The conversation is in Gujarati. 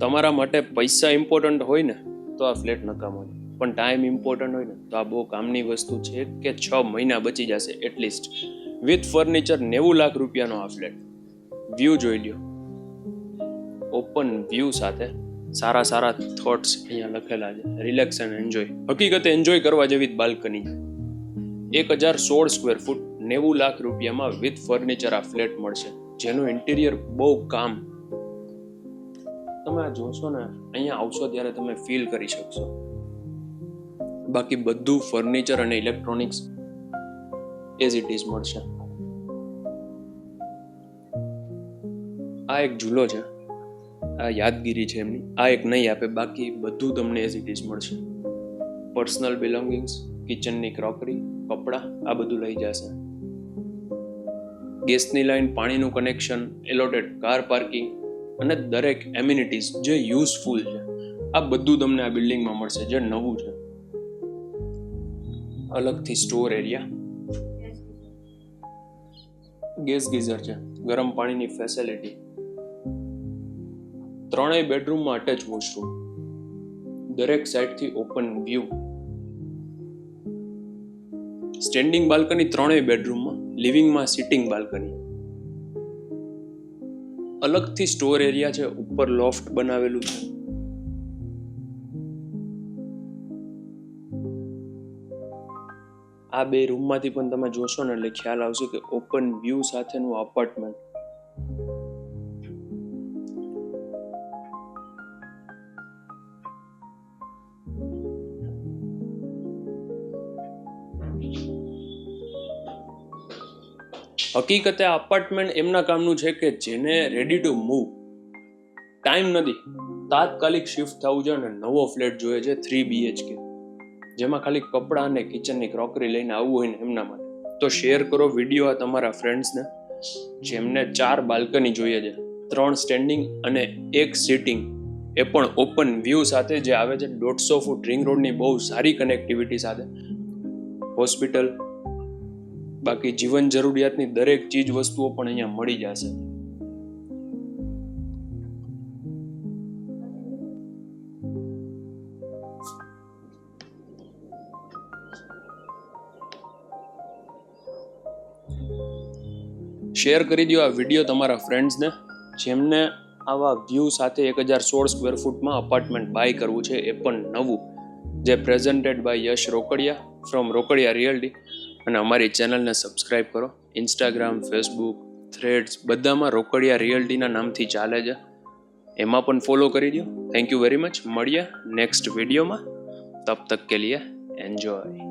તમારા માટે પૈસા ઇમ્પોર્ટન્ટ હોય ને તો આ ફ્લેટ નકામો છે, પણ ટાઈમ ઇમ્પોર્ટન્ટ હોય ને તો આ બહુ કામની વસ્તુ છે કે 6 મહિના બચી જશે એટલીસ્ટ. વિથ ફર્નિચર 90 લાખ રૂપિયાનો આ ફ્લેટ. વ્યૂ જોઈ લ્યો, ઓપન વ્યૂ સાથે સારા સારા થોટ્સ અહીંયા લખેલા છે. Relax and enjoy. હકીકતે એન્જોય કરવા જેવી બાલ્કની છે. 1016 સ્ક્વેર ફૂટ 90 લાખ રૂપિયામાં વિથ ફર્નિચર આ ફ્લેટ મળશે, જેનું ઇન્ટિરિયર બહુ કામ. તમે આ જોશો ને, અહીંયા આવશો ત્યારે તમે ફીલ કરી શકશો. બાકી બધું ફર્નિચર અને ઇલેક્ટ્રોનિક્સ એઝ ઇટ ઇઝ મળશે. આ એક ઝૂલો છે, આ યાદગીરી છે એમની. આ એક નહીં આપે, બાકી બધું તમને એઝ ઇટ ઇઝ મળશે. પર્સનલ બિલોંગિંગ્સ, કિચનની ક્રોકરી, કપડાં, આ બધું લઈ જશે. ગેસની લાઈન, પાણીનું કનેક્શન, એલોટેડ કાર પાર્કિંગ અને દરેક એમ્યુનિટીઝ જે યુઝફુલ છે, આ બધું તમને આ બિલ્ડિંગમાં મળશે, જે નવું છે. અલગથી સ્ટોર એરિયા, ગેસ ગીઝર છે, ગરમ પાણીની ફેસિલિટી, 3 બેડરૂમમાં અટેચ વોશરૂમ, દરેક સાઈડથી ઓપન વ્યૂ, સ્ટેન્ડિંગ બાલ્કની 3 બેડરૂમમાં, લિવિંગમાં સિટિંગ બાલ્કની, અલગથી સ્ટોર એરિયા છે, ઉપર લોફ્ટ બનાવેલું છે. આ 2 રૂમમાંથી પણ તમે જોશો ને એટલે ખ્યાલ આવશે કે ઓપન વ્યૂ સાથેનું અપાર્ટમેન્ટ. હકીકતે આ અપાર્ટમેન્ટ એમના કામનું છે કે જેને રેડી ટુ મૂવ, ટાઈમ નથી, તાત્કાલિક શિફ્ટ થવું છે અને નવો ફ્લેટ જોઈએ છે 3 BHK, જેમાં ખાલી કપડાં અને કિચનની ક્રોકરી લઈને આવવું હોય ને એમના માટે. તો શેર કરો વિડીયો આ તમારા ફ્રેન્ડ્સને, જેમને 4 બાલ્કની જોઈએ છે, 3 સ્ટેન્ડિંગ અને 1 સિટિંગ, એ પણ ઓપન વ્યૂ સાથે, જે આવે છે 150 ફૂટ રિંગ રોડની બહુ સારી કનેક્ટિવિટી સાથે. હોસ્પિટલ, બાકી જીવન જરૂરિયાતની દરેક ચીજ વસ્તુઓ પણ અહીંયા મળી જશે. શેર કરી દો આ વિડીયો તમારા ફ્રેન્ડ્સને, જેમને આવા વ્યૂ સાથે 1016 સ્ક્વેર ફૂટમાં અપાર્ટમેન્ટ બાય કરવું છે, એ પણ નવું, જે presented by Yash Rokadiya from Rokadiya realty. અને અમારી ચેનલને સબસ્ક્રાઈબ કરો. ઇન્સ્ટાગ્રામ, ફેસબુક, થ્રેડ્સ બધામાં રોકડિયા રિયલ્ટીના નામથી ચાલે છે, એમાં પણ ફોલો કરી દો. Thank you very much. મળીએ નેક્સ્ટ વિડીયોમાં. તબ તક કે લીએ એન્જોય.